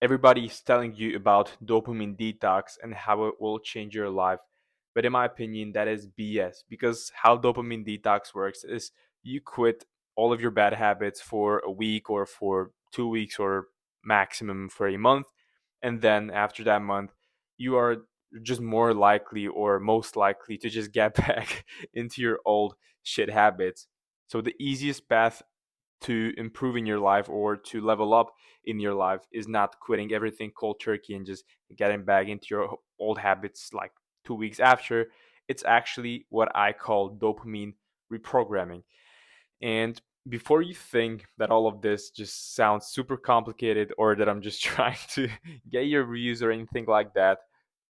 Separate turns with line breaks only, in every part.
Everybody's telling you about dopamine detox and how it will change your life. But in my opinion, that is BS, because how dopamine detox works is you quit all of your bad habits for a week or for 2 weeks or maximum for a month. And then after that month, you are just more likely or most likely to just get back into your old shit habits. So the easiest path to improving your life or to level up in your life is not quitting everything cold turkey and just getting back into your old habits like 2 weeks after. It's actually what I call dopamine reprogramming. And before you think that all of this just sounds super complicated or that I'm just trying to get your views or anything like that,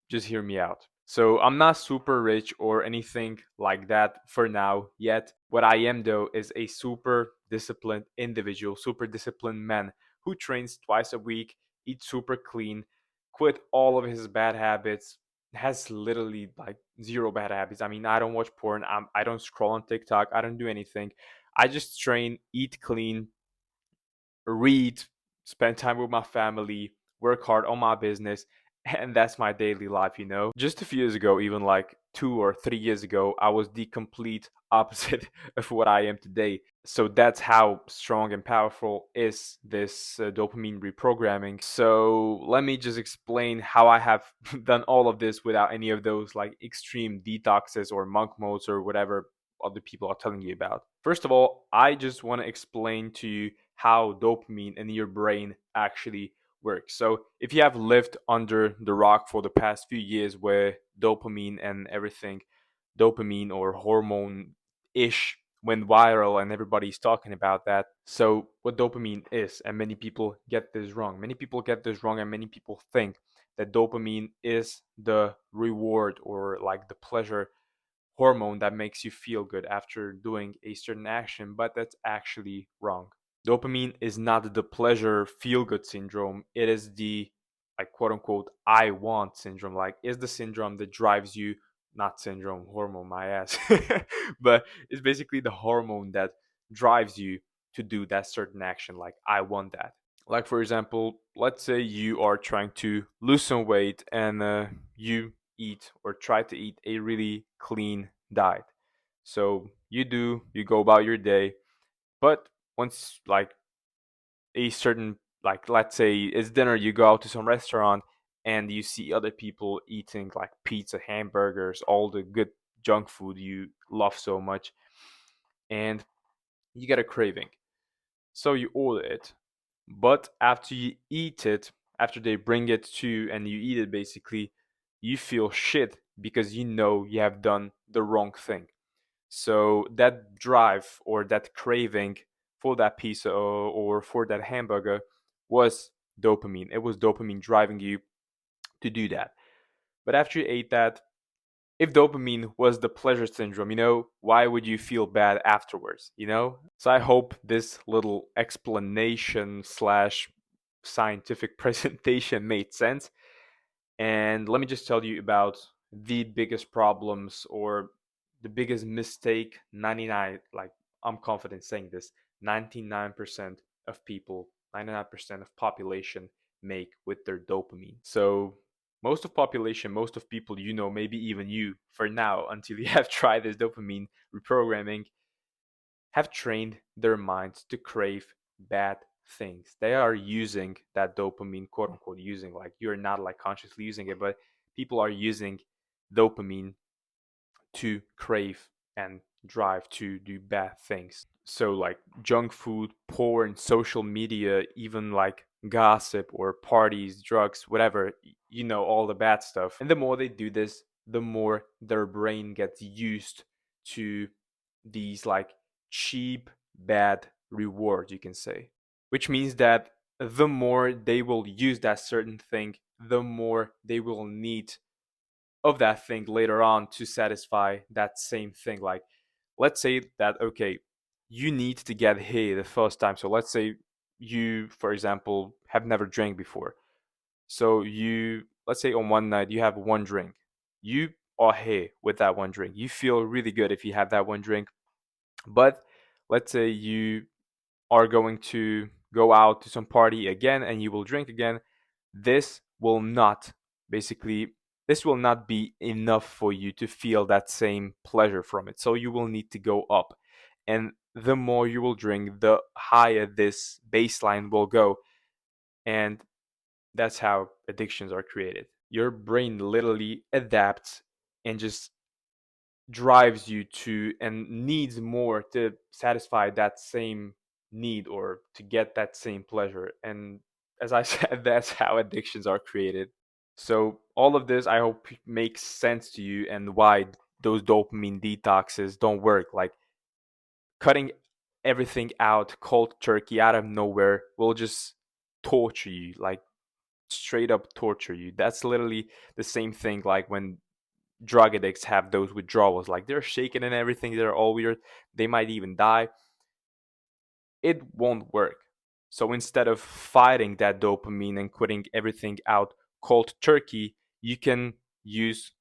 just hear me out. So I'm not super rich or anything like that for now yet. What I am though is a super disciplined individual, super disciplined man who trains twice a week, eats super clean, quit all of his bad habits, has literally like zero bad habits. I mean, I don't watch porn, I don't scroll on TikTok, I don't do anything. I just train, eat clean, read, spend time with my family, work hard on my business, and that's my daily life. Just a few years ago, even like 2 or 3 years ago, I was the complete opposite of what I am today. So that's how strong and powerful is this dopamine reprogramming. So let me just explain how I have done all of this without any of those like extreme detoxes or monk modes or whatever other people are telling you about. First of all, I just want to explain to you how dopamine in your brain actually works. So, if you have lived under the rock for the past few years where dopamine and everything, dopamine or hormone ish, went viral and everybody's talking about that. So, what dopamine is, and many people get this wrong. Many people get this wrong, and many people think that dopamine is the reward or like the pleasure hormone that makes you feel good after doing a certain action, but that's actually wrong. Dopamine is not the pleasure feel good syndrome. It is the like quote unquote I want syndrome. Like is the syndrome that drives you, not syndrome, hormone my ass. But it's basically the hormone that drives you to do that certain action. Like I want that. Like for example, let's say you are trying to lose some weight and you eat or try to eat a really clean diet. So you go about your day, but once like a certain like let's say it's dinner, you go out to some restaurant and you see other people eating like pizza, hamburgers, all the good junk food you love so much, and you get a craving. So you order it. But after you eat it, after they bring it to you and you eat it basically, you feel shit because you know you have done the wrong thing. So that drive or that craving for that pizza or for that hamburger was dopamine. It was dopamine driving you to do that. But after you ate that, if dopamine was the pleasure syndrome, why would you feel bad afterwards? So I hope this little explanation slash scientific presentation made sense. And let me just tell you about the biggest problems or the biggest mistake 99, like I'm confident saying this, 99% of people, 99% of population make with their dopamine. So most of population, most of people, maybe even you for now until you have tried this dopamine reprogramming, have trained their minds to crave bad things. They are using that dopamine, quote unquote, using, like you're not like consciously using it, but people are using dopamine to crave and drive to do bad things. So, like junk food, porn, social media, even like gossip or parties, drugs, whatever, all the bad stuff. And the more they do this, the more their brain gets used to these like cheap, bad rewards, you can say. Which means that the more they will use that certain thing, the more they will need of that thing later on to satisfy that same thing. Like, let's say that, okay, you need to get high the first time. So, let's say you, for example, have never drank before. So, let's say on one night, you have one drink. You are high with that one drink. You feel really good if you have that one drink. But let's say you are going to go out to some party again and you will drink again. this will not basically this will not be enough for you to feel that same pleasure from it. So you will need to go up. And the more you will drink, the higher this baseline will go. And that's how addictions are created. Your brain literally adapts and just drives you to and needs more to satisfy that same need or to get that same pleasure. And as I said, that's how addictions are created. So all of this, I hope, makes sense to you and why those dopamine detoxes don't work. Like cutting everything out cold turkey out of nowhere will just torture you, like straight up torture you. That's literally the same thing like when drug addicts have those withdrawals. Like they're shaking and everything, they're all weird, they might even die. It won't work. So instead of fighting that dopamine and quitting everything out cold turkey, you can use,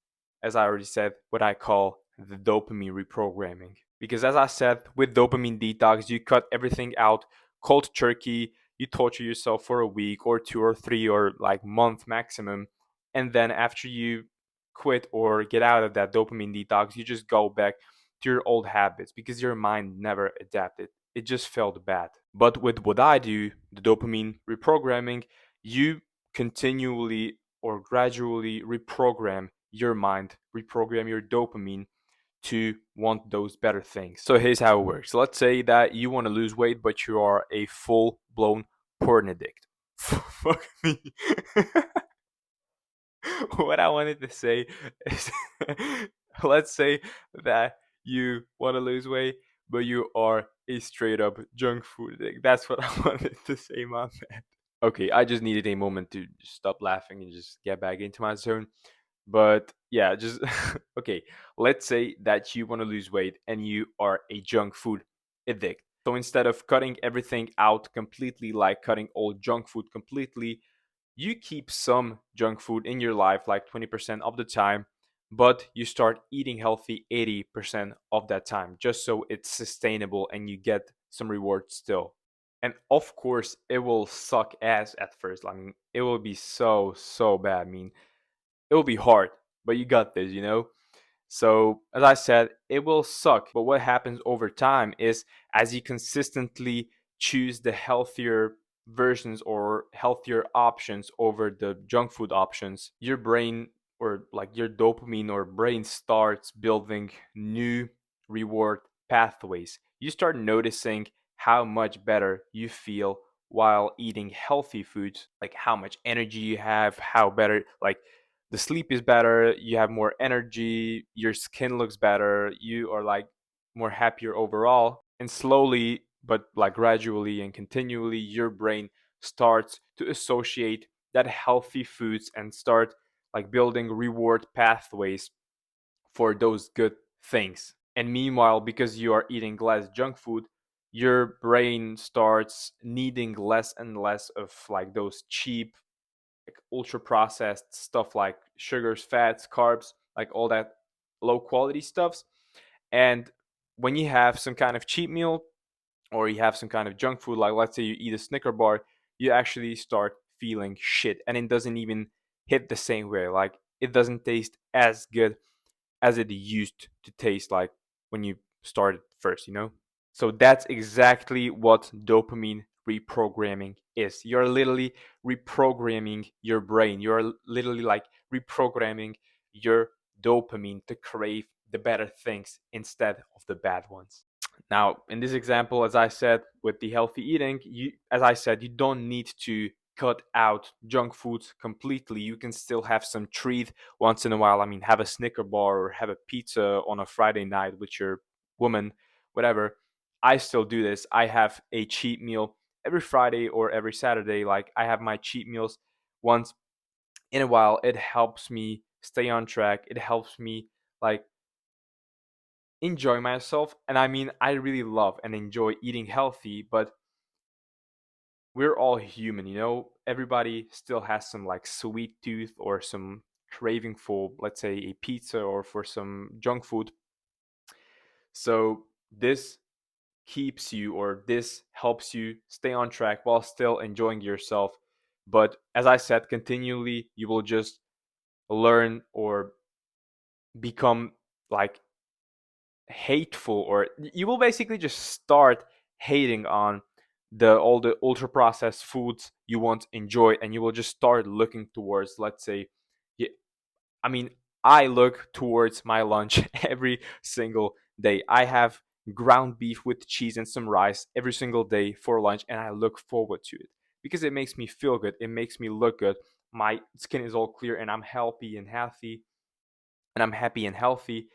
as I already said, what I call the dopamine reprogramming. Because as I said, with dopamine detox, you cut everything out cold turkey, you torture yourself for a week or two or three or like month maximum. And then after you quit or get out of that dopamine detox, you just go back to your old habits because your mind never adapted. It just felt bad. But with what I do, the dopamine reprogramming, you continually or gradually reprogram your mind, reprogram your dopamine to want those better things. So here's how it works. Let's say that you want to lose weight, but you are a full blown porn addict. Fuck me. What I wanted to say is let's say that you want to lose weight, but you are a straight up junk food addict. That's what I wanted to say, my man. Okay, I just needed a moment to just stop laughing and just get back into my zone. But yeah, just okay. Let's say that you want to lose weight and you are a junk food addict. So instead of cutting everything out completely, like cutting all junk food completely, you keep some junk food in your life like 20% of the time, but you start eating healthy 80% of that time, just so it's sustainable and you get some reward still. And of course, it will suck ass at first. I mean, it will be so bad. I mean, it will be hard, but you got this, you know? So, as I said, it will suck. But what happens over time is as you consistently choose the healthier versions or healthier options over the junk food options, your brain or like your dopamine or brain starts building new reward pathways. You start noticing how much better you feel while eating healthy foods, like how much energy you have, how better, like the sleep is better, you have more energy, your skin looks better, you are like more happier overall. And slowly, but like gradually and continually, your brain starts to associate that healthy foods and start like building reward pathways for those good things. And meanwhile, because you are eating less junk food, your brain starts needing less and less of like those cheap, like ultra processed stuff like sugars, fats, carbs, like all that low quality stuffs. And when you have some kind of cheat meal or you have some kind of junk food, like let's say you eat a Snicker bar, you actually start feeling shit and it doesn't even hit the same way. Like it doesn't taste as good as it used to taste like when you started first, you know? So that's exactly what dopamine reprogramming is. You're literally reprogramming your brain. You're literally like reprogramming your dopamine to crave the better things instead of the bad ones. Now, in this example, as I said, with the healthy eating, as I said, you don't need to cut out junk foods completely. You can still have some treat once in a while. I mean, have a Snicker bar or have a pizza on a Friday night with your woman, whatever. I still do this. I have a cheat meal every Friday or every Saturday. Like, I have my cheat meals once in a while. It helps me stay on track. It helps me, like, enjoy myself. And I mean, I really love and enjoy eating healthy, but we're all human, you know? Everybody still has some like sweet tooth or some craving for, let's say, a pizza or for some junk food. So this keeps you or this helps you stay on track while still enjoying yourself But as I said, continually you will just learn or become like hateful, or you will basically just start hating on the all the ultra processed foods you once enjoyed, and you will just start looking towards, let's say, yeah, I mean, I look towards my lunch every single day. I have ground beef with cheese and some rice every single day for lunch, and I look forward to it because it makes me feel good. It makes me look good. My skin is all clear, and I'm healthy and healthy, and I'm happy and healthy,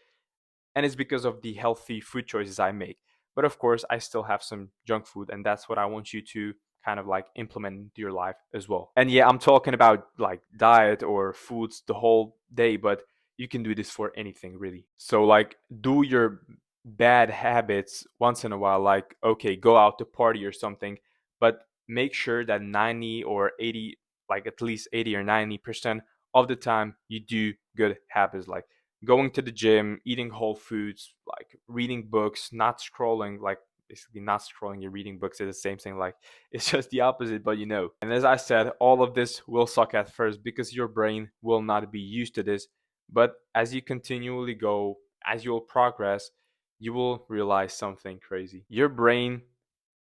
and it's because of the healthy food choices I make. But of course, I still have some junk food, and that's what I want you to kind of like implement into your life as well. And yeah, I'm talking about like diet or foods the whole day, but you can do this for anything really. So like do your bad habits once in a while, like okay, go out to party or something, but make sure that 90 or 80, like at least 80 or 90% of the time you do good habits, like going to the gym, eating whole foods, like reading books, not scrolling, like basically not scrolling, you're reading books is the same thing. Like it's just the opposite, but you know. And as I said, all of this will suck at first because your brain will not be used to this. But as you continually go, as you'll progress, you will realize something crazy. Your brain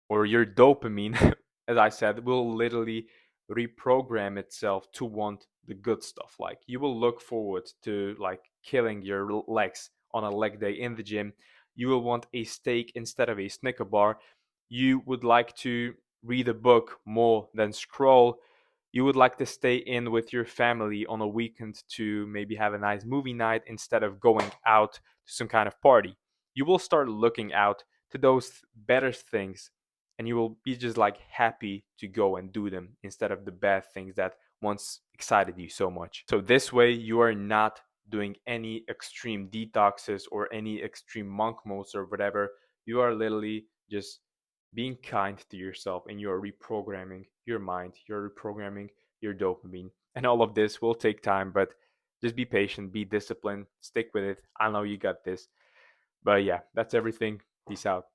or your dopamine, as I said, will literally reprogram itself to want the good stuff. Like you will look forward to like killing your legs on a leg day in the gym. You will want a steak instead of a Snicker bar. You would like to read a book more than scroll. You would like to stay in with your family on a weekend to maybe have a nice movie night instead of going out to some kind of party. You will start looking out to those better things, and you will be just like happy to go and do them instead of the bad things that once excited you so much. So this way you are not doing any extreme detoxes or any extreme monk modes or whatever. You are literally just being kind to yourself, and you are reprogramming your mind, you're reprogramming your dopamine. And all of this will take time, but just be patient, be disciplined, stick with it. I know you got this. But yeah, that's everything. Peace out.